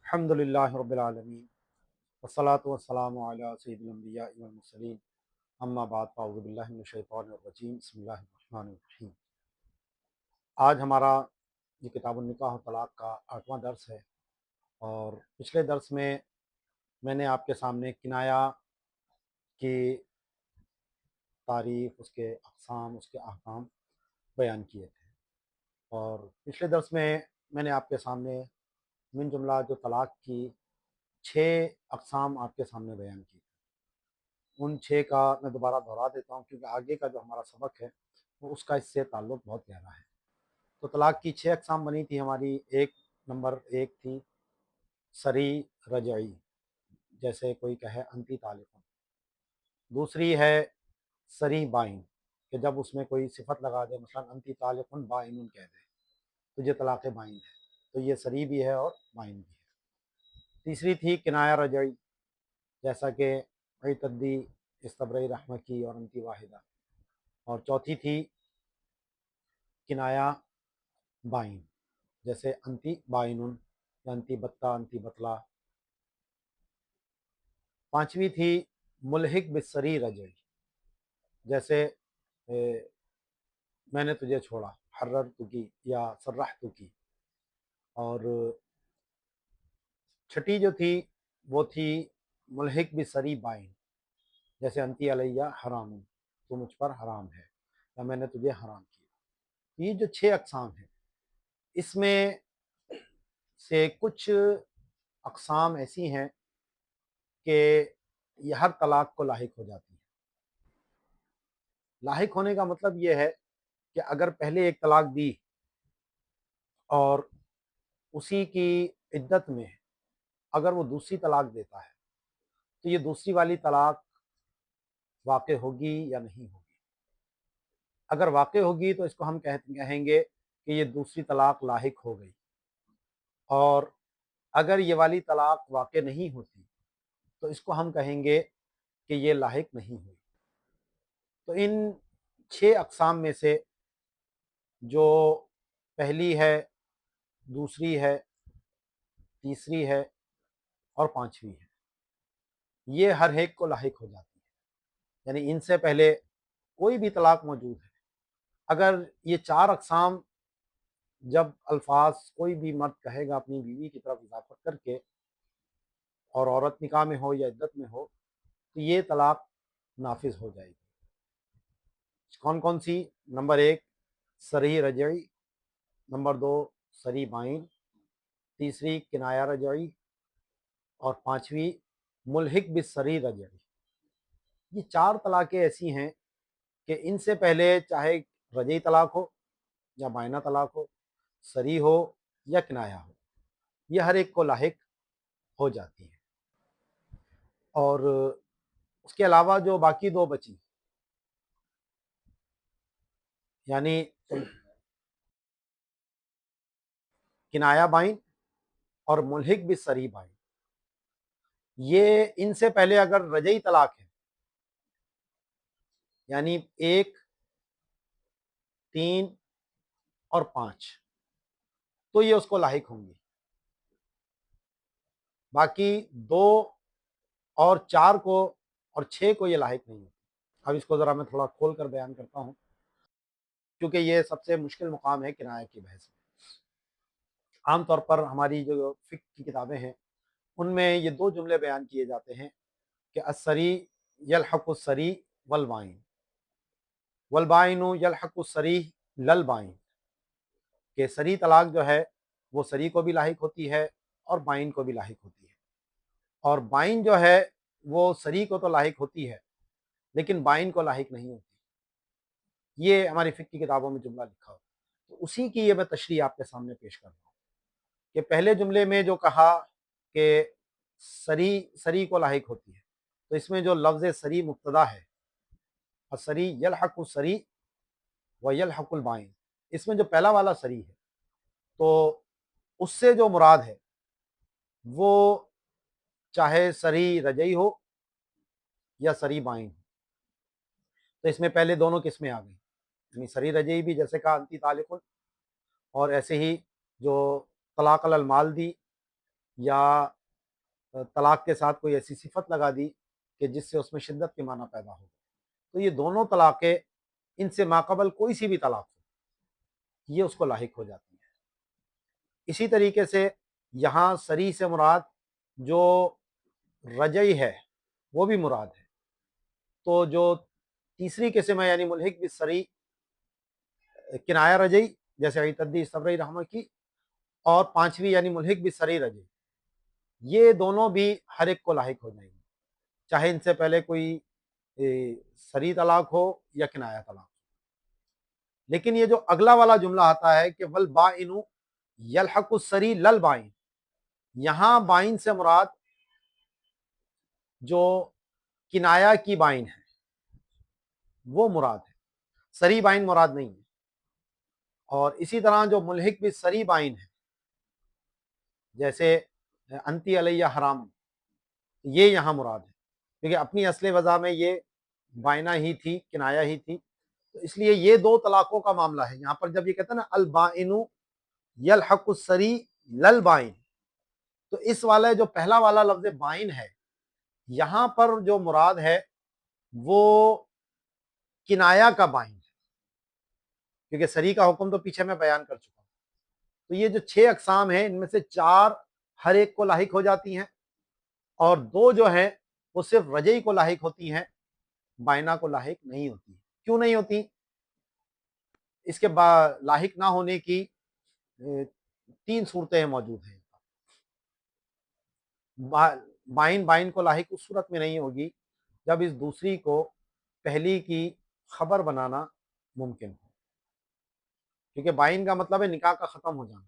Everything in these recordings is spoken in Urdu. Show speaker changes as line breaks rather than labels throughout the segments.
الحمدللہ رب العالمین والصلاة والسلام علی سید الانبیاء والمرسلین اما بعد فاعوذ باللہ من الشیطان الرجیم بسم اللہ الرحمن الرحیم۔ آج ہمارا یہ کتاب النکاح و طلاق کا 8واں درس ہے، اور پچھلے درس میں نے آپ کے سامنے کنایا کی تعریف، اس کے اقسام، اس کے احکام بیان کیے تھے، اور پچھلے درس میں نے آپ کے سامنے من جملہ جو طلاق کی 6 اقسام آپ کے سامنے بیان کی۔ ان 6 کا میں دوبارہ دہرا دیتا ہوں کیونکہ آگے کا جو ہمارا سبق ہے وہ اس کا اس سے تعلق بہت گہرا ہے۔ تو طلاق کی 6 اقسام بنی تھی ہماری۔ نمبر 1 تھی صریح رجعی، جیسے کوئی کہے انتی طالق۔ دوسری ہے صریح بائن، کہ جب اس میں کوئی صفت لگا دے، مثلا انتی طالق بائن کہہ دے تو یہ طلاق بائن ہے، تو یہ صریح بھی ہے اور بائن بھی ہے۔ تیسری تھی کنایہ رجعی، جیسا کہ عتدی استبرئی رحمہ کی اور انتی واحدہ۔ اور چوتھی تھی کنایہ بائن، جیسے انتی بائن یا انتی بتہ، انتی بطلہ۔ پانچویں تھی ملحق بالصریح رجعی، جیسے میں نے تجھے چھوڑا، حررت کی یا سرحت کی۔ اور چھٹی جو تھی وہ تھی ملحق بالصریح بائن، جیسے انتی علیہ حرام، تو مجھ پر حرام ہے یا میں نے تجھے حرام کیا۔ یہ جو 6 اقسام ہیں، اس میں سے کچھ اقسام ایسی ہیں کہ یہ ہر طلاق کو لاحق ہو جاتی ہے۔ لاحق ہونے کا مطلب یہ ہے کہ اگر پہلے ایک طلاق دی اور اسی کی عدت میں اگر وہ دوسری طلاق دیتا ہے تو یہ دوسری والی طلاق واقع ہوگی یا نہیں ہوگی۔ اگر واقع ہوگی تو اس کو ہم کہیں گے کہ یہ دوسری طلاق لاحق ہو گئی، اور اگر یہ والی طلاق واقع نہیں ہوتی تو اس کو ہم کہیں گے کہ یہ لاحق نہیں ہوئی۔ تو ان 6 اقسام میں سے جو پہلی ہے، دوسری ہے، تیسری ہے اور پانچویں ہے، یہ ہر ایک کو لاحق ہو جاتی ہے، یعنی ان سے پہلے کوئی بھی طلاق موجود ہے، اگر یہ 4 اقسام جب الفاظ کوئی بھی مرد کہے گا اپنی بیوی کی طرف اضافت کر کے، اور عورت نکاح میں ہو یا عدت میں ہو، تو یہ طلاق نافذ ہو جائے گی۔ کون کون سی؟ نمبر 1 صریح رجعی، نمبر 2 صریح بائن، تیسری کنایہ رجعی، اور پانچویں ملحق بالصریح رجعی۔ یہ 4 طلاقیں ایسی ہیں کہ ان سے پہلے چاہے رجعی طلاق ہو یا بائنہ طلاق ہو، صریح ہو یا کنایہ ہو، یہ ہر ایک کو لاحق ہو جاتی ہے۔ اور اس کے علاوہ جو باقی 2 بچی، یعنی کنایہ بائن اور ملحق بالصریح بائن، یہ ان سے پہلے اگر رجعی طلاق ہے، یعنی 1، 3 اور 5، تو یہ اس کو لاحق ہوں گی۔ باقی 2 اور 4 کو اور 6 کو یہ لاحق نہیں ہوتی۔ اب اس کو ذرا میں تھوڑا کھول کر بیان کرتا ہوں، کیونکہ یہ سب سے مشکل مقام ہے کنایہ کی بحث میں۔ عام طور پر ہماری جو فقہ کی کتابیں ہیں ان میں یہ 2 جملے بیان کیے جاتے ہیں کہ الصریح یلحق الصریح والبائن، والبائن یلحق الصریح للبائن، کہ صریح طلاق جو ہے وہ صریح کو بھی لاحق ہوتی ہے اور بائن کو بھی لاحق ہوتی ہے، اور بائن جو ہے وہ صریح کو تو لاحق ہوتی ہے لیکن بائن کو لاحق نہیں ہوتی۔ یہ ہماری فقہ کی کتابوں میں جملہ لکھا ہو، تو اسی کی یہ میں تشریح آپ کے سامنے پیش کر رہا ہوں کہ پہلے جملے میں جو کہا کہ صریح کو لاحق ہوتی ہے، تو اس میں جو لفظ صریح مبتدا ہے، الصریح یلحق الصریح و یلحق البائن، اس میں جو پہلا والا صریح ہے تو اس سے جو مراد ہے وہ چاہے صریح رجعی ہو یا صریح بائن ہو، تو اس میں پہلے دونوں قسمیں آ گئیں، یعنی صریح رجعی بھی جیسے کہا انتی طالق، اور ایسے ہی جو طلاق علی المال دی یا طلاق کے ساتھ کوئی ایسی صفت لگا دی کہ جس سے اس میں شدت کے معنی پیدا ہو، تو یہ دونوں طلاقیں ان سے ماقبل کوئی سی بھی طلاق ہو، یہ اس کو لاحق ہو جاتی ہے۔ اسی طریقے سے یہاں صریح سے مراد جو رجعی ہے وہ بھی مراد ہے، تو جو تیسری قسم ہے یعنی ملحق بالصریح کنایہ رجعی جیسے عیتدی صبری رحمہ کی، اور پانچویں یعنی ملحق بالصریح رجعی، یہ دونوں بھی ہر ایک کو لاحق ہو جائیں گے، چاہے ان سے پہلے کوئی صریح طلاق ہو یا کنایہ طلاق ہو۔ لیکن یہ جو اگلا والا جملہ آتا ہے کہ والبائن یلحق الصریح للبائن، یہاں بائن سے مراد جو کنایہ کی بائن ہے وہ مراد ہے، صریح بائن مراد نہیں ہے۔ اور اسی طرح جو ملحق بالصریح بائن ہے جیسے انتی علیہ حرام، یہ یہاں مراد ہے، کیونکہ اپنی اصل وضع میں یہ بائنہ ہی تھی، کنایہ ہی تھی، تو اس لیے یہ دو طلاقوں کا معاملہ ہے۔ یہاں پر جب یہ کہتا ہے نا البائن یلحق الصریح للبائن، تو اس والے جو پہلا والا لفظ بائن ہے یہاں پر جو مراد ہے وہ کنایہ کا بائن ہے، کیونکہ صریح کا حکم تو پیچھے میں بیان کر چکا ہوں۔ تو یہ جو 6 اقسام ہیں ان میں سے 4 ہر ایک کو لاحق ہو جاتی ہیں، اور 2 جو ہیں وہ صرف رجعی کو لاحق ہوتی ہیں، بائنہ کو لاحق نہیں ہوتی۔ کیوں نہیں ہوتی؟ اس کے لاحق نہ ہونے کی 3 صورتیں موجود ہیں۔ بائن کو لاحق اس صورت میں نہیں ہوگی جب اس دوسری کو پہلی کی خبر بنانا ممکن ہو، کیونکہ بائن کا مطلب ہے نکاح کا ختم ہو جانا۔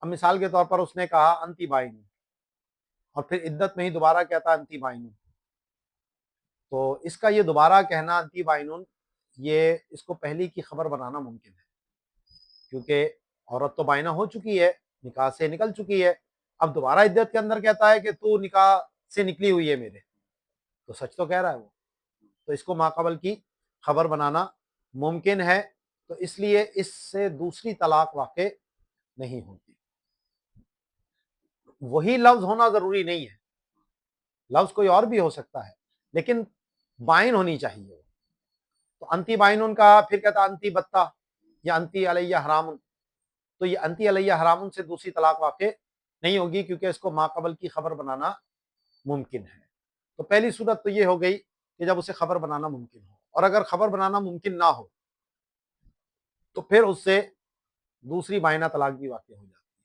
اب مثال کے طور پر اس نے کہا انتی بائن، اور پھر عدت میں ہی دوبارہ کہتا انتی بائن، تو اس کا یہ دوبارہ کہنا انتی بائن یہ اس کو پہلی کی خبر بنانا ممکن ہے، کیونکہ عورت تو بائنہ ہو چکی ہے، نکاح سے نکل چکی ہے، اب دوبارہ عدت کے اندر کہتا ہے کہ تو نکاح سے نکلی ہوئی ہے میرے، تو سچ تو کہہ رہا ہے وہ، تو اس کو ماقبل کی خبر بنانا ممکن ہے، تو اس لیے اس سے دوسری طلاق واقع نہیں ہوتی۔ وہی لفظ ہونا ضروری نہیں ہے، لفظ کوئی اور بھی ہو سکتا ہے، لیکن بائن ہونی چاہیے۔ تو انتی بائن کا پھر کہتا انتی بتہ یا انتی علیہ حرام، تو یہ انتی علیہ حرام سے دوسری طلاق واقع نہیں ہوگی، کیونکہ اس کو ماقبل کی خبر بنانا ممکن ہے۔ تو پہلی صورت تو یہ ہو گئی کہ جب اسے خبر بنانا ممکن ہو، اور اگر خبر بنانا ممکن نہ ہو تو پھر اس سے دوسری بائنہ طلاق بھی واقع ہو جاتی ہے۔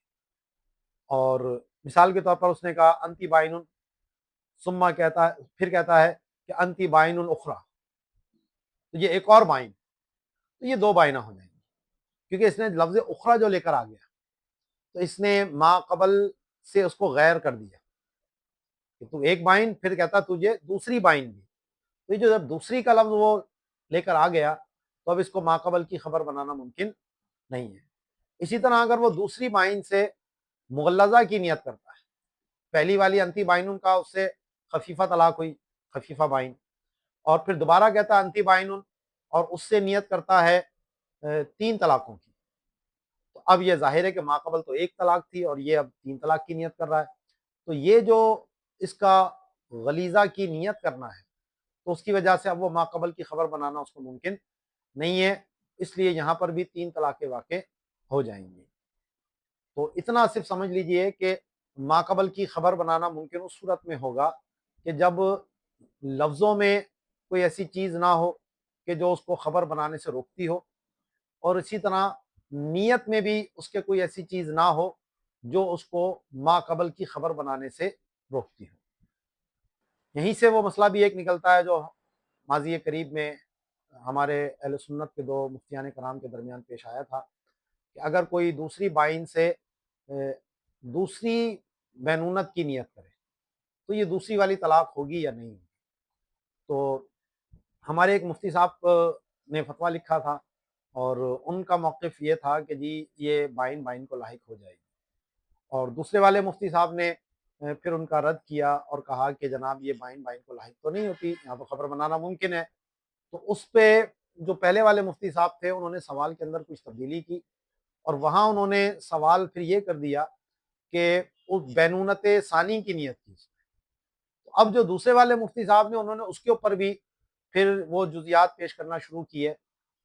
اور مثال کے طور پر اس نے کہا انتی بائن، ثم کہتا ہے پھر کہتا ہے کہ انتی بائن اخری، تو یہ ایک اور بائن، تو یہ 2 بائنہ ہو جائیں گی، کیونکہ اس نے لفظ اخری جو لے کر آ گیا تو اس نے ما قبل سے اس کو غیر کر دیا کہ تو ایک بائن، پھر کہتا تجھے دوسری بائن بھی، تو یہ جو جب دوسری کا لفظ وہ لے کر آ گیا تو اب اس کو ما قبل کی خبر بنانا ممکن نہیں ہے۔ اسی طرح اگر وہ دوسری بائن سے مغلظہ کی نیت کرتا ہے، پہلی والی انتی بائن کا اس سے خفیفہ طلاق ہوئی، خفیفہ بائن، اور پھر دوبارہ کہتا ہے انتی بائن اور اس سے نیت کرتا ہے 3 طلاقوں کی، تو اب یہ ظاہر ہے کہ ماقبل تو 1 طلاق تھی اور یہ اب 3 طلاق کی نیت کر رہا ہے، تو یہ جو اس کا غلیظہ کی نیت کرنا ہے تو اس کی وجہ سے اب وہ ماقبل کی خبر بنانا اس کو ممکن نہیں ہے، اس لیے یہاں پر بھی 3 طلاقیں واقع ہو جائیں گی۔ تو اتنا صرف سمجھ لیجئے کہ ماقبل کی خبر بنانا ممکن اس صورت میں ہوگا کہ جب لفظوں میں کوئی ایسی چیز نہ ہو کہ جو اس کو خبر بنانے سے روکتی ہو، اور اسی طرح نیت میں بھی اس کے کوئی ایسی چیز نہ ہو جو اس کو ماقبل کی خبر بنانے سے روکتی ہو۔ یہیں سے وہ مسئلہ بھی ایک نکلتا ہے جو ماضی قریب میں ہمارے اہل سنت کے 2 مفتیان کرام کے درمیان پیش آیا تھا کہ اگر کوئی دوسری بائن سے دوسری بینونت کی نیت کرے تو یہ دوسری والی طلاق ہوگی یا نہیں۔ تو ہمارے ایک مفتی صاحب نے فتویٰ لکھا تھا اور ان کا موقف یہ تھا کہ جی یہ بائن کو لاحق ہو جائے گی، اور دوسرے والے مفتی صاحب نے پھر ان کا رد کیا اور کہا کہ جناب یہ بائن کو لاحق تو نہیں ہوتی، یہاں تو خبر بنانا ممکن ہے۔ تو اس پہ جو پہلے والے مفتی صاحب تھے انہوں نے سوال کے اندر کچھ تبدیلی کی، اور وہاں انہوں نے سوال پھر یہ کر دیا کہ اس بینونت ثانی کی نیت کی اس نے۔ تو اب جو دوسرے والے مفتی صاحب نے انہوں نے اس کے اوپر بھی پھر وہ جزیات پیش کرنا شروع کیے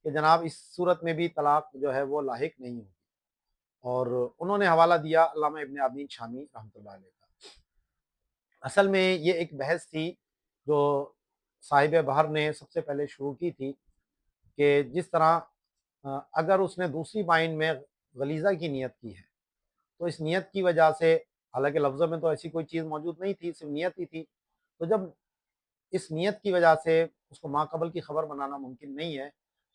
کہ جناب اس صورت میں بھی طلاق جو ہے وہ لاحق نہیں ہوگی، اور انہوں نے حوالہ دیا علامہ ابن عابدین شامی رحمۃ اللہ علیہ کا۔ اصل میں یہ ایک بحث تھی جو صاحب بحر نے سب سے پہلے شروع کی تھی کہ جس طرح اگر اس نے دوسری بائن میں غلیظہ کی نیت کی ہے تو اس نیت کی وجہ سے، حالانکہ لفظوں میں تو ایسی کوئی چیز موجود نہیں تھی، صرف نیت ہی تھی، تو جب اس نیت کی وجہ سے اس کو ماقبل کی خبر بنانا ممکن نہیں ہے،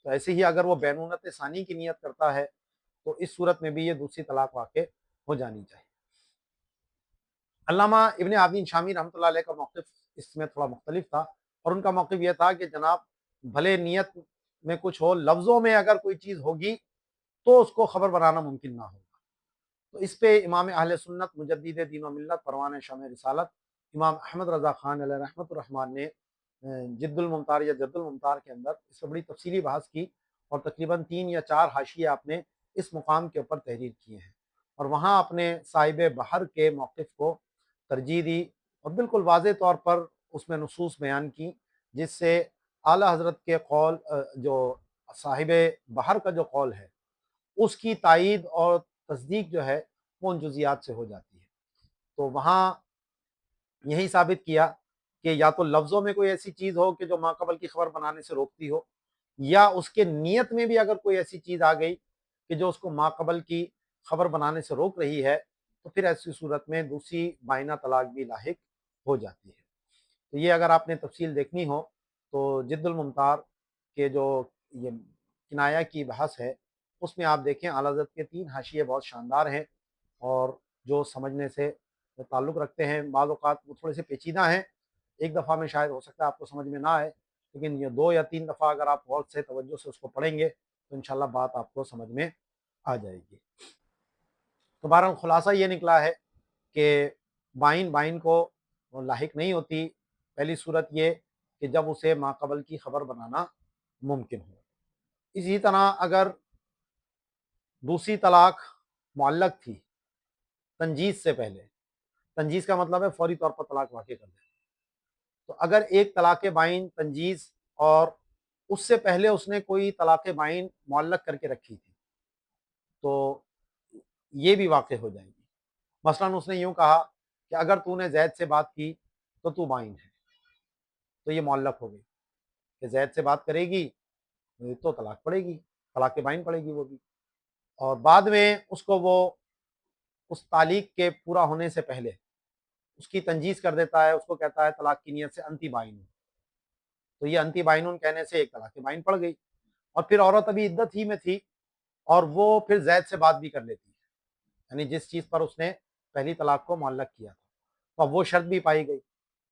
تو ایسے ہی اگر وہ بینونت ثانی کی نیت کرتا ہے تو اس صورت میں بھی یہ دوسری طلاق واقع ہو جانی چاہیے۔ علامہ ابن عابدین شامی رحمۃ اللہ علیہ کا موقف اس میں تھوڑا مختلف تھا، اور ان کا موقف یہ تھا کہ جناب بھلے نیت میں کچھ ہو، لفظوں میں اگر کوئی چیز ہوگی تو اس کو خبر بنانا ممکن نہ ہوگا۔ تو اس پہ امام اہل سنت مجدد دین و ملت پروان شمع رسالت امام احمد رضا خان علیہ رحمۃ الرحمن نے جد الممتار یا جد الممتار کے اندر اس پر بڑی تفصیلی بحث کی، اور تقریباً 3 یا 4 حاشیے آپ نے اس مقام کے اوپر تحریر کیے ہیں، اور وہاں اپنے صاحب بحر کے موقف کو ترجیح دی، اور بالکل واضح طور پر اس میں نصوص بیان کی جس سے اعلیٰ حضرت کے قول، جو صاحب بحر کا جو قول ہے اس کی تائید اور تصدیق جو ہے وہ ان جزیات سے ہو جاتی ہے۔ تو وہاں یہی ثابت کیا کہ یا تو لفظوں میں کوئی ایسی چیز ہو کہ جو ماقبل کی خبر بنانے سے روکتی ہو، یا اس کے نیت میں بھی اگر کوئی ایسی چیز آ گئی کہ جو اس کو ماقبل کی خبر بنانے سے روک رہی ہے، تو پھر ایسی صورت میں دوسری بائنہ طلاق بھی لاحق ہو جاتی ہے۔ تو یہ اگر آپ نے تفصیل دیکھنی ہو تو جد الممتار کے جو یہ کنایہ کی بحث ہے اس میں آپ دیکھیں اعلیٰ حضرت کے 3 حاشیے بہت شاندار ہیں، اور جو سمجھنے سے تعلق رکھتے ہیں۔ بعض اوقات وہ تھوڑے سے پیچیدہ ہیں، ایک دفعہ میں شاید ہو سکتا ہے آپ کو سمجھ میں نہ آئے، لیکن یہ 2 یا 3 دفعہ اگر آپ غور سے توجہ سے اس کو پڑھیں گے تو انشاءاللہ بات آپ کو سمجھ میں آ جائے گی۔ تو بہرحال خلاصہ یہ نکلا ہے کہ بائن کو لاحق نہیں ہوتی، پہلی صورت یہ کہ جب اسے ماقبل کی خبر بنانا ممکن ہو۔ اسی طرح اگر دوسری طلاق معلق تھی تنجیز سے پہلے، تنجیز کا مطلب ہے فوری طور پر طلاق واقع کر دینا، تو اگر ایک طلاق بائن تنجیز اور اس سے پہلے اس نے کوئی طلاق بائن معلق کر کے رکھی تھی تو یہ بھی واقع ہو جائے گی۔ مثلا اس نے یوں کہا کہ اگر تو نے زید سے بات کی تو تو بائن ہے، تو یہ معلق ہو گئی کہ زید سے بات کرے گی تو طلاق پڑے گی، طلاق بائن پڑے گی وہ بھی، اور بعد میں اس کو وہ اس تعلیق کے پورا ہونے سے پہلے اس کی تنجیز کر دیتا ہے، اس کو کہتا ہے طلاق کی نیت سے انتی بائن، تو یہ انتی بائنون کہنے سے ایک طلاق بائن پڑ گئی، اور پھر عورت ابھی عدت ہی میں تھی اور وہ پھر زید سے بات بھی کر لیتی ہے، یعنی جس چیز پر اس نے پہلی طلاق کو معلق کیا تھا، تو اب وہ شرط بھی پائی گئی،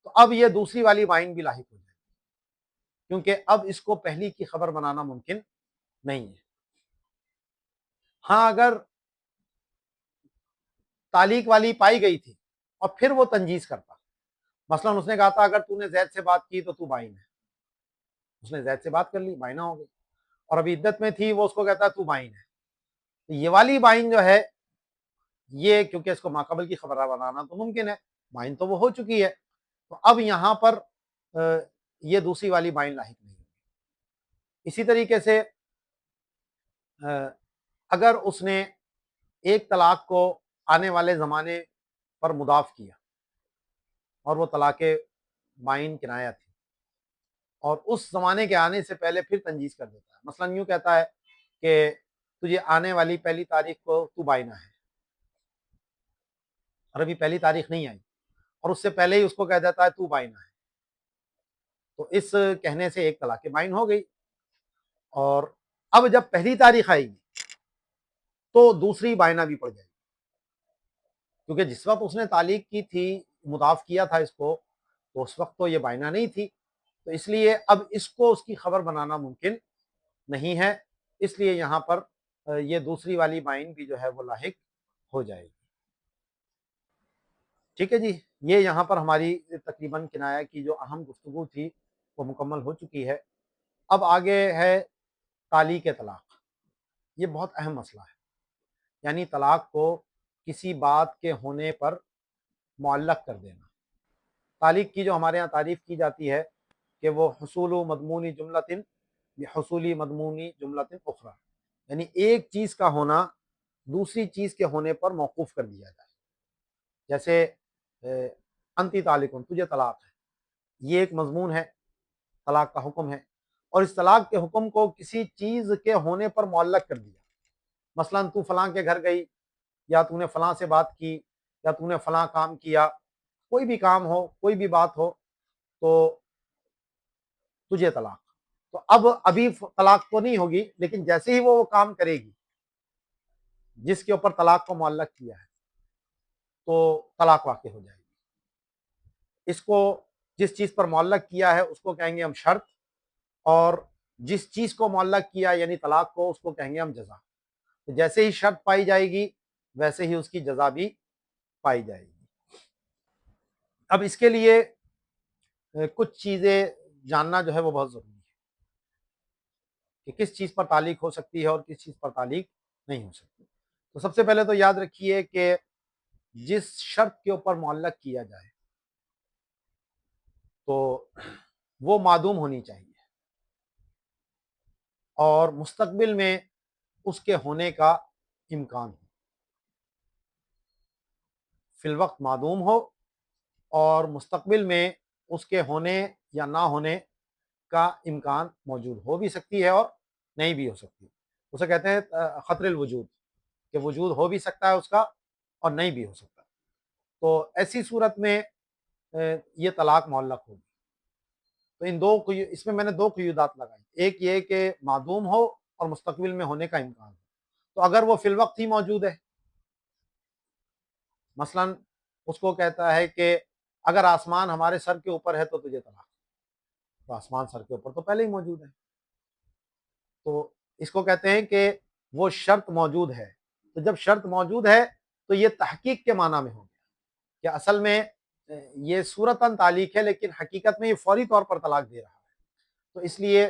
تو اب یہ دوسری والی بائن بھی لاحق ہو جائے گی، کیونکہ اب اس کو پہلی کی خبر بنانا ممکن نہیں ہے۔ ہاں اگر تعلیق والی پائی گئی تھی اور پھر وہ تنجیز کرتا، مثلا اس نے کہا تھا اگر تو نے زید سے بات کی تو تو بائن ہے، اس نے زید سے بات کر لی، بائنہ ہو گئی، اور ابھی عدت میں تھی، وہ اس کو کہتا ہے تو بائن ہے، تو یہ والی بائن جو ہے یہ کیونکہ اس کو ماقبل کی خبر بنانا تو ممکن ہے، بائن تو وہ ہو چکی ہے، تو اب یہاں پر یہ دوسری والی بائن لاحق نہیں ہے۔ اسی طریقے سے اگر اس نے ایک طلاق کو آنے والے زمانے پر مضاف کیا اور وہ طلاق بائن کنایہ تھی، اور اس زمانے کے آنے سے پہلے پھر تنجیز کر دیتا ہے، مثلا یوں کہتا ہے کہ تجھے آنے والی پہلی تاریخ کو تو بائنہ ہے، اور ابھی پہلی تاریخ نہیں آئی، اور اس سے پہلے ہی اس کو کہہ دیتا ہے تو بائنہ ہے، تو اس کہنے سے ایک طلاق بائن ہو گئی، اور اب جب پہلی تاریخ آئے گی تو دوسری بائنہ بھی پڑ جائے گی، کیونکہ جس وقت اس نے تعلیق کی تھی، مضاف کیا تھا اس کو، تو اس وقت تو یہ بائنہ نہیں تھی، تو اس لیے اب اس کو اس کی خبر بنانا ممکن نہیں ہے، اس لیے یہاں پر یہ دوسری والی بائن بھی جو ہے وہ لاحق ہو جائے گی۔ ٹھیک ہے جی، یہ یہاں پر ہماری تقریباً کنایہ کی جو اہم گفتگو تھی وہ مکمل ہو چکی ہے۔ اب آگے ہے تعلیق طلاق، یہ بہت اہم مسئلہ ہے، یعنی طلاق کو کسی بات کے ہونے پر معلق کر دینا۔ تعلیق کی جو ہمارے ہاں تعریف کی جاتی ہے کہ وہ حصول مضمونی جملتن بحصولی مضمونی جملتن اخرى، یعنی ایک چیز کا ہونا دوسری چیز کے ہونے پر موقوف کر دیا جائے۔ جیسے انتی طالقن، تجھے طلاق ہے، یہ ایک مضمون ہے، طلاق کا حکم ہے، اور اس طلاق کے حکم کو کسی چیز کے ہونے پر معلق کر دیا۔ مثلا تو فلاں کے گھر گئی، یا تو نے فلاں سے بات کی، یا تو نے فلاں کام کیا، کوئی بھی کام ہو، کوئی بھی بات ہو، تو تجھے طلاق۔ تو اب ابھی طلاق تو نہیں ہوگی، لیکن جیسے ہی وہ کام کرے گی جس کے اوپر طلاق کو معلق کیا ہے تو طلاق واقع ہو جائے گی۔ اس کو جس چیز پر معلق کیا ہے اس کو کہیں گے ہم شرط، اور جس چیز کو معلق کیا یعنی طلاق کو، اس کو کہیں گے ہم جزا۔ تو جیسے ہی شرط پائی جائے گی ویسے ہی اس کی جزا بھی پائی جائے گی۔ اب اس کے لیے کچھ چیزیں جاننا جو ہے وہ بہت ضروری ہے کہ کس چیز پر تعلیق ہو سکتی ہے اور کس چیز پر تعلیق نہیں ہو سکتی۔ تو سب سے پہلے تو یاد رکھیے کہ جس شرط کے اوپر معلق کیا جائے تو وہ معدوم ہونی چاہیے، اور مستقبل میں اس کے ہونے کا امکان ہو، فی الوقت معدوم ہو، اور مستقبل میں اس کے ہونے یا نہ ہونے کا امکان موجود ہو بھی سکتی ہے اور نہیں بھی ہو سکتی۔ اسے کہتے ہیں خطر الوجود، کہ وجود ہو بھی سکتا ہے اس کا اور نہیں بھی ہو سکتا۔ تو ایسی صورت میں یہ طلاق معلق ہوگی۔ تو ان دو اس میں نے دو قیودات لگائی، ایک یہ کہ معدوم ہو اور مستقبل میں ہونے کا امکان ہو۔ تو اگر وہ فی الوقت ہی موجود ہے، مثلا اس کو کہتا ہے کہ اگر آسمان ہمارے سر کے اوپر ہے تو تجھے طلاق، تو آسمان سر کے اوپر تو پہلے ہی موجود ہے، تو اس کو کہتے ہیں کہ وہ شرط موجود ہے۔ تو جب شرط موجود ہے تو یہ تحقیق کے معنی میں ہو گیا کہ اصل میں یہ صورتاً تعلیق ہے لیکن حقیقت میں یہ فوری طور پر طلاق دے رہا ہے، تو اس لیے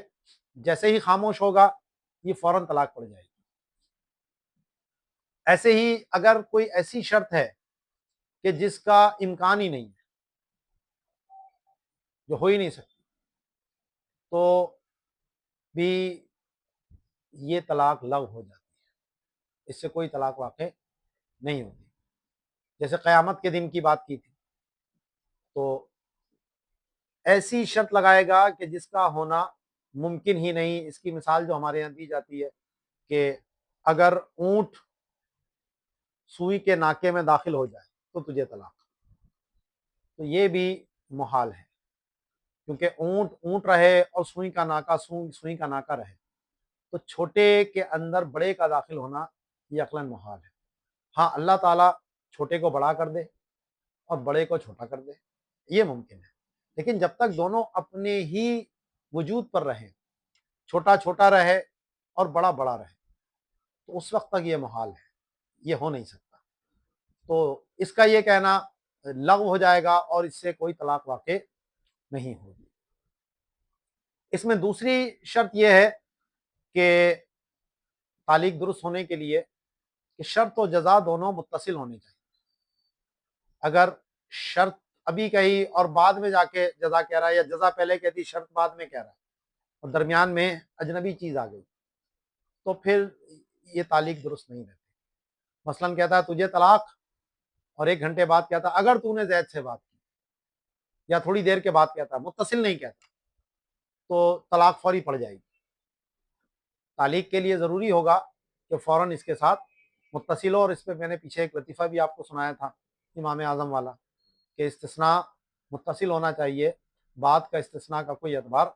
جیسے ہی خاموش ہوگا یہ فوراً طلاق پڑ جائے گی۔ ایسے ہی اگر کوئی ایسی شرط ہے کہ جس کا امکان ہی نہیں ہے، جو ہو ہی نہیں سکتی، تو بھی یہ طلاق لغو ہو جاتی ہے، اس سے کوئی طلاق واقع نہیں ہوتی۔ جیسے قیامت کے دن کی بات کی تھی، تو ایسی شرط لگائے گا کہ جس کا ہونا ممکن ہی نہیں۔ اس کی مثال جو ہمارے یہاں دی جاتی ہے کہ اگر اونٹ سوئی کے ناکے میں داخل ہو جائے تو تجھے طلاق، تو یہ بھی محال ہے، کیونکہ اونٹ اونٹ رہے اور سوئی کا ناکا سوئی کا ناکا رہے، تو چھوٹے کے اندر بڑے کا داخل ہونا یہ عقلاً محال ہے۔ ہاں، اللہ تعالیٰ چھوٹے کو بڑا کر دے اور بڑے کو چھوٹا کر دے، یہ ممکن ہے، لیکن جب تک دونوں اپنے ہی وجود پر رہیں، چھوٹا چھوٹا رہے اور بڑا بڑا رہے، تو اس وقت تک یہ محال ہے، یہ ہو نہیں سکتا۔ تو اس کا یہ کہنا لغو ہو جائے گا اور اس سے کوئی طلاق واقع نہیں ہوگی۔ اس میں دوسری شرط یہ ہے کہ تعلیق درست ہونے کے لیے کہ شرط و جزا دونوں متصل ہونے چاہیے۔ اگر شرط ابھی کہی اور بعد میں جا کے جزا کہہ رہا ہے، یا جزا پہلے کہتی شرط بعد میں کہہ رہا ہے، اور درمیان میں اجنبی چیز آ گئی، تو پھر یہ تعلیق درست نہیں رہتی۔ مثلا کہتا ہے تجھے طلاق، اور ایک گھنٹے بعد کہتا اگر تو نے زید سے بات کی، یا تھوڑی دیر کے بعد کہتا، متصل نہیں کہتا، تو طلاق فوری پڑ جائے گی۔ تعلیق کے لیے ضروری ہوگا کہ فوراً اس کے ساتھ متصل ہو، اور اس پہ میں نے پیچھے ایک لطیفہ بھی آپ کو سنایا تھا امام اعظم والا، کہ استثناء متصل ہونا چاہیے، بعد کا استثناء کا کوئی اعتبار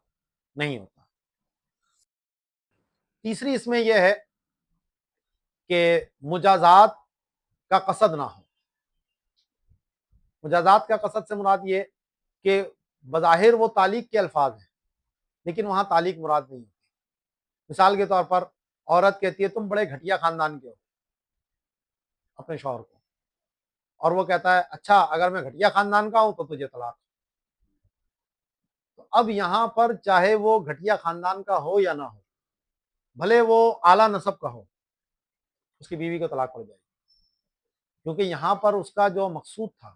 نہیں ہوتا۔ تیسری اس میں یہ ہے کہ مجازات کا قصد نہ ہو۔ مجازات کا قصد سے مراد یہ کہ بظاہر وہ تعلیق کے الفاظ ہیں لیکن وہاں تعلیق مراد نہیں ہوتی۔ مثال کے طور پر عورت کہتی ہے تم بڑے گھٹیا خاندان کے ہو اپنے شوہر کو، اور وہ کہتا ہے اچھا اگر میں گھٹیا خاندان کا ہوں تو تجھے طلاق۔ تو اب یہاں پر چاہے وہ گھٹیا خاندان کا ہو یا نہ ہو، بھلے وہ اعلیٰ نسب کا ہو، اس کی بیوی کو طلاق پڑ جائے گی، کیونکہ یہاں پر اس کا جو مقصود تھا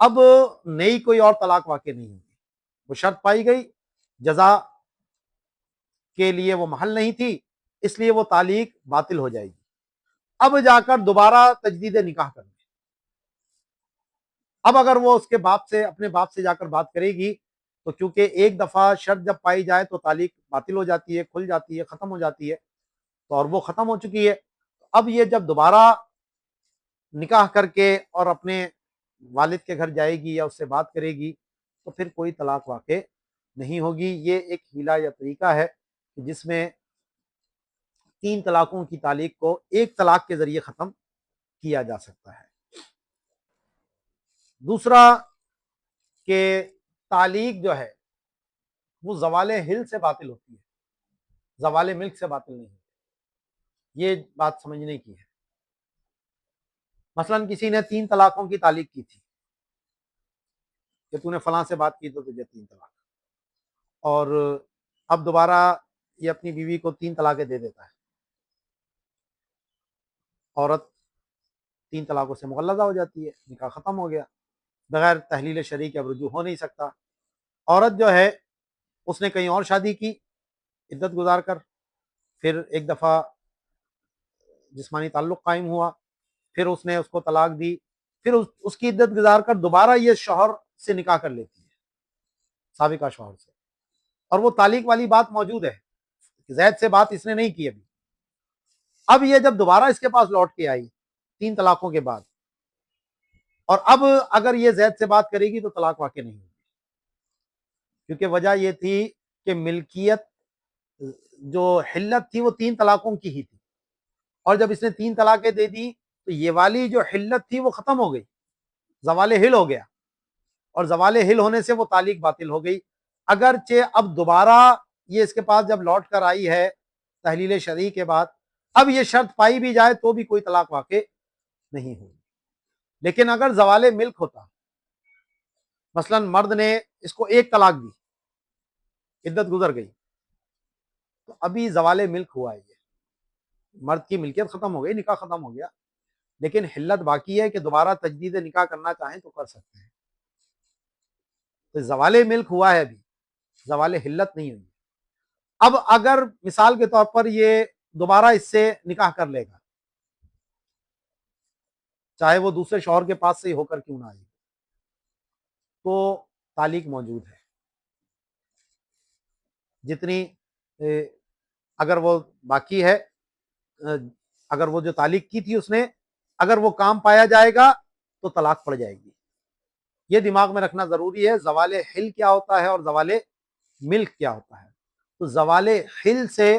اب نئی کوئی اور طلاق واقع نہیں ہوگی، وہ شرط پائی گئی، جزا کے لیے وہ محل نہیں تھی، اس لیے وہ تعلیق باطل ہو جائے گی۔ اب جا کر دوبارہ تجدید نکاح کرنا، اب اگر وہ اس کے باپ سے، اپنے باپ سے جا کر بات کرے گی، تو کیونکہ ایک دفعہ شرط جب پائی جائے تو تعلیق باطل ہو جاتی ہے، کھل جاتی ہے، ختم ہو جاتی ہے، تو اور وہ ختم ہو چکی ہے۔ اب یہ جب دوبارہ نکاح کر کے اور اپنے والد کے گھر جائے گی یا اس سے بات کرے گی، تو پھر کوئی طلاق واقع نہیں ہوگی۔ یہ ایک ہیلا یا طریقہ ہے جس میں 3 طلاقوں کی تعلیق کو ایک طلاق کے ذریعے ختم کیا جا سکتا ہے۔ دوسرا کہ تعلیق جو ہے وہ زوال حل سے باطل ہوتی ہے، زوال ملک سے باطل نہیں ہوتی، یہ بات سمجھنے کی ہے۔ مثلا کسی نے 3 طلاقوں کی تعلیق کی تھی کہ تو نے فلاں سے بات کی تو تجھے 3 طلاق، اور اب دوبارہ یہ اپنی بیوی کو 3 طلاقیں دے دیتا ہے، عورت 3 طلاقوں سے مغلظہ ہو جاتی ہے، نکاح ختم ہو گیا، بغیر تحلیل شرعی کے اب رجوع ہو نہیں سکتا۔ عورت جو ہے اس نے کہیں اور شادی کی عدت گزار کر، پھر ایک دفعہ جسمانی تعلق قائم ہوا، پھر اس نے اس کو طلاق دی، پھر اس کی عدت گزار کر دوبارہ یہ شوہر سے نکاح کر لیتی ہے، سابقہ شوہر سے، اور وہ تعلیق والی بات موجود ہے، زید سے بات اس نے نہیں کی ابھی۔ اب یہ جب دوبارہ اس کے پاس لوٹ کے آئی 3 طلاقوں کے بعد، اور اب اگر یہ زید سے بات کرے گی تو طلاق واقع نہیں ہوگی، کیونکہ وجہ یہ تھی کہ ملکیت جو حلت تھی وہ 3 طلاقوں کی ہی تھی، اور جب اس نے 3 طلاقیں دے دی تو یہ والی جو حلت تھی وہ ختم ہو گئی، زوال حل ہو گیا، اور زوال حل ہونے سے وہ تعلیق باطل ہو گئی۔ اگرچہ اب دوبارہ یہ اس کے پاس جب لوٹ کر آئی ہے تحلیل شرعی کے بعد، اب یہ شرط پائی بھی جائے تو بھی کوئی طلاق واقع نہیں ہوگی۔ لیکن اگر زوال ملک ہوتا، مثلا مرد نے اس کو 1 طلاق دی، عدت گزر گئی، تو ابھی زوال ملک ہوا ہے، یہ مرد کی ملکیت ختم ہو گئی، نکاح ختم ہو گیا، لیکن حلت باقی ہے کہ دوبارہ تجدید نکاح کرنا چاہیں تو کر سکتے ہیں، تو زوال ملک ہوا ہے، ابھی زوال حلت نہیں ہوئی۔ اب اگر مثال کے طور پر یہ دوبارہ اس سے نکاح کر لے گا، چاہے وہ دوسرے شوہر کے پاس سے ہی ہو کر کیوں نہ آئی، تو تعلیق موجود ہے، جتنی اگر وہ باقی ہے، اگر وہ جو تعلیق کی تھی اس نے، اگر وہ کام پایا جائے گا تو طلاق پڑ جائے گی۔ یہ دماغ میں رکھنا ضروری ہے، زوال حل کیا ہوتا ہے اور زوال ملک کیا ہوتا ہے۔ تو زوال حل سے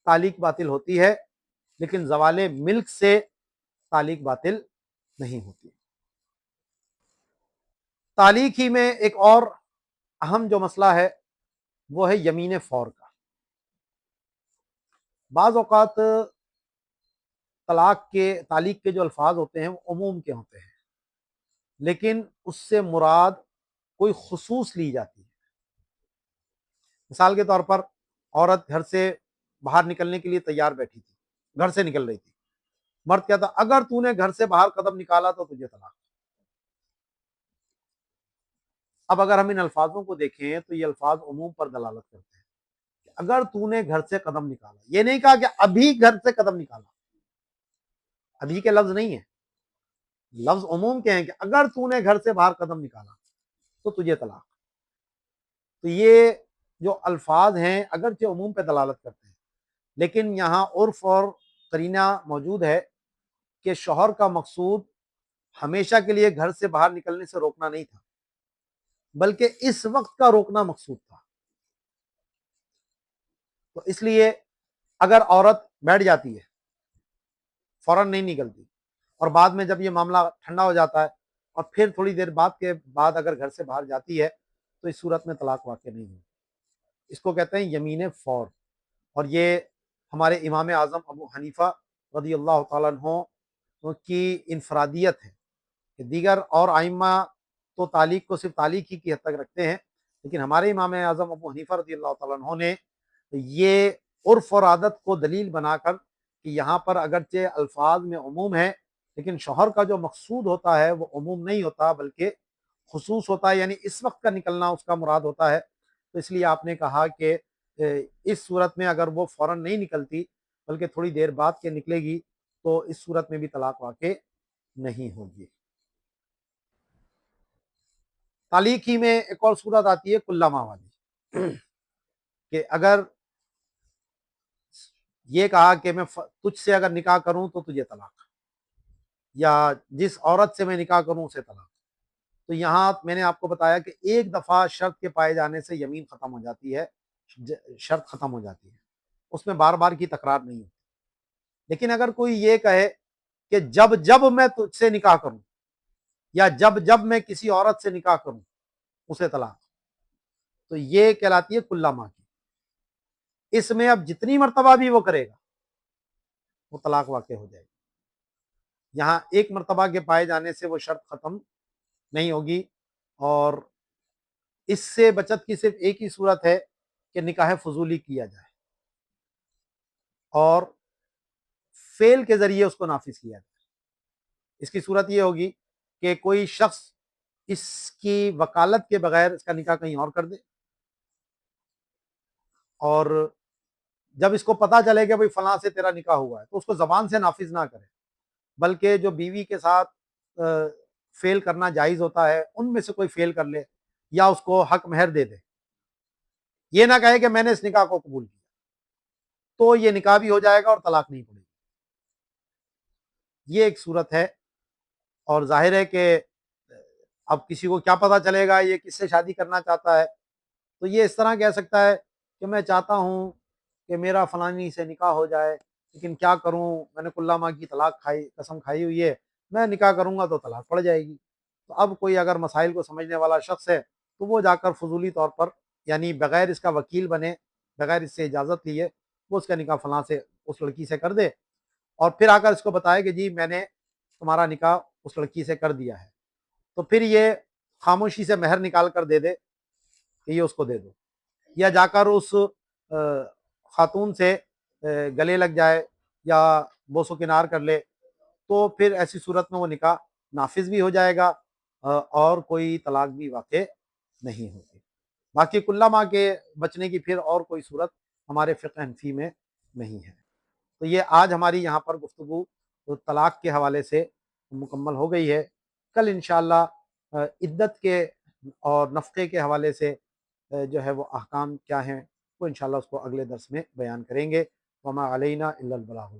تعلیق باطل ہوتی ہے، لیکن زوال ملک سے تعلیق باطل نہیں ہوتی۔ تعلیق ہی میں ایک اور اہم جو مسئلہ ہے وہ ہے یمین فور کا۔ بعض اوقات تعلیق کے جو الفاظ ہوتے ہیں وہ عموم کے ہوتے ہیں، لیکن اس سے مراد کوئی خصوص لی جاتی ہے۔ مثال کے طور پر عورت گھر سے باہر نکلنے کے لیے تیار بیٹھی تھی، گھر سے نکل رہی تھی، مرد کہتا اگر تو نے گھر سے باہر قدم نکالا تو تجھے طلاق۔ اب اگر ہم ان الفاظوں کو دیکھیں تو یہ الفاظ عموم پر دلالت کرتے ہیں، اگر تو نے گھر سے قدم نکالا، یہ نہیں کہا کہ ابھی گھر سے قدم نکالا، ابھی کے لفظ نہیں ہے، لفظ عموم کے ہیں کہ اگر تو نے گھر سے باہر قدم نکالا تو تجھے طلاق۔ تو یہ جو الفاظ ہیں اگرچہ عموم پہ دلالت کرتے ہیں، لیکن یہاں عرف اور قرینہ موجود ہے کہ شوہر کا مقصود ہمیشہ کے لیے گھر سے باہر نکلنے سے روکنا نہیں تھا، بلکہ اس وقت کا روکنا مقصود تھا۔ تو اس لیے اگر عورت بیٹھ جاتی ہے، فوراً نہیں نکلتی، اور بعد میں جب یہ معاملہ ٹھنڈا ہو جاتا ہے اور پھر تھوڑی دیر بعد اگر گھر سے باہر جاتی ہے تو اس صورت میں طلاق واقع نہیں ہے، اس کو کہتے ہیں یمین فور۔ اور یہ ہمارے امام اعظم ابو حنیفہ رضی اللہ تعالیٰ عنہ کی انفرادیت ہے کہ دیگر اور ائمہ تو تعلیق کو صرف تعلیق ہی کی حد تک رکھتے ہیں، لیکن ہمارے امام اعظم ابو حنیفہ رضی اللہ تعالیٰ عنہ نے یہ عرف اور عادت کو دلیل بنا کر کہ یہاں پر اگرچہ الفاظ میں عموم ہے لیکن شوہر کا جو مقصود ہوتا ہے وہ عموم نہیں ہوتا بلکہ خصوص ہوتا ہے، یعنی اس وقت کا نکلنا اس کا مراد ہوتا ہے۔ تو اس لیے آپ نے کہا کہ اس صورت میں اگر وہ فوراً نہیں نکلتی بلکہ تھوڑی دیر بعد کے نکلے گی تو اس صورت میں بھی طلاق واقع نہیں ہوگی۔ طلاق ہی میں ایک اور صورت آتی ہے کلامہ والی کہ اگر یہ کہا کہ میں تجھ سے اگر نکاح کروں تو تجھے طلاق، یا جس عورت سے میں نکاح کروں اسے طلاق۔ تو یہاں میں نے آپ کو بتایا کہ ایک دفعہ شرط کے پائے جانے سے یمین ختم ہو جاتی ہے، شرط ختم ہو جاتی ہے، اس میں بار بار کی تکرار نہیں ہوتی۔ لیکن اگر کوئی یہ کہے کہ جب جب میں تجھ سے نکاح کروں یا جب جب میں کسی عورت سے نکاح کروں اسے طلاق، تو یہ کہلاتی ہے کلامہ کی۔ اس میں اب جتنی مرتبہ بھی وہ کرے گا وہ طلاق واقع ہو جائے گی۔ یہاں ایک مرتبہ کے پائے جانے سے وہ شرط ختم نہیں ہوگی، اور اس سے بچت کی صرف ایک ہی صورت ہے کہ نکاح فضولی کیا جائے اور فعل کے ذریعے اس کو نافذ کیا جائے۔ اس کی صورت یہ ہوگی کہ کوئی شخص اس کی وکالت کے بغیر اس کا نکاح کہیں اور کر دے، اور جب اس کو پتا چلے کہ بھئی فلاں سے تیرا نکاح ہوا ہے تو اس کو زبان سے نافذ نہ کرے، بلکہ جو بیوی کے ساتھ فعل کرنا جائز ہوتا ہے ان میں سے کوئی فعل کر لے یا اس کو حق مہر دے دے۔ یہ نہ کہے کہ میں نے اس نکاح کو قبول کیا، تو یہ نکاح بھی ہو جائے گا اور طلاق نہیں پڑے گی۔ یہ ایک صورت ہے، اور ظاہر ہے کہ اب کسی کو کیا پتا چلے گا یہ کس سے شادی کرنا چاہتا ہے، تو یہ اس طرح کہہ سکتا ہے کہ میں چاہتا ہوں کہ میرا فلانی سے نکاح ہو جائے، لیکن کیا کروں، میں نے کلّہ ماں کی طلاق کھائی، قسم کھائی ہوئی ہے، میں نکاح کروں گا تو طلاق پڑ جائے گی۔ تو اب کوئی اگر مسائل کو سمجھنے والا شخص ہے تو وہ جا کر فضولی طور پر، یعنی بغیر اس کا وکیل بنے، بغیر اس سے اجازت لیے، وہ اس کا نکاح فلاں سے، اس لڑکی سے کر دے، اور پھر آ کر اس کو بتائے کہ جی میں نے تمہارا نکاح اس لڑکی سے کر دیا ہے، تو پھر یہ خاموشی سے مہر نکال کر دے دے کہ یہ اس کو دے دو، یا جا کر اس خاتون سے گلے لگ جائے یا بوس و کنار کر لے، تو پھر ایسی صورت میں وہ نکاح نافذ بھی ہو جائے گا اور کوئی طلاق بھی واقع نہیں ہوگی۔ باقی کلّہ ماں کے بچنے کی پھر اور کوئی صورت ہمارے فقہ حنفی میں نہیں ہے۔ تو یہ آج ہماری یہاں پر گفتگو طلاق کے حوالے سے مکمل ہو گئی ہے۔ کل انشاءاللہ عدت کے اور نفقے کے حوالے سے جو ہے وہ احکام کیا ہیں وہ انشاءاللہ اس کو اگلے درس میں بیان کریں گے۔ وما علینا الا البلاغ۔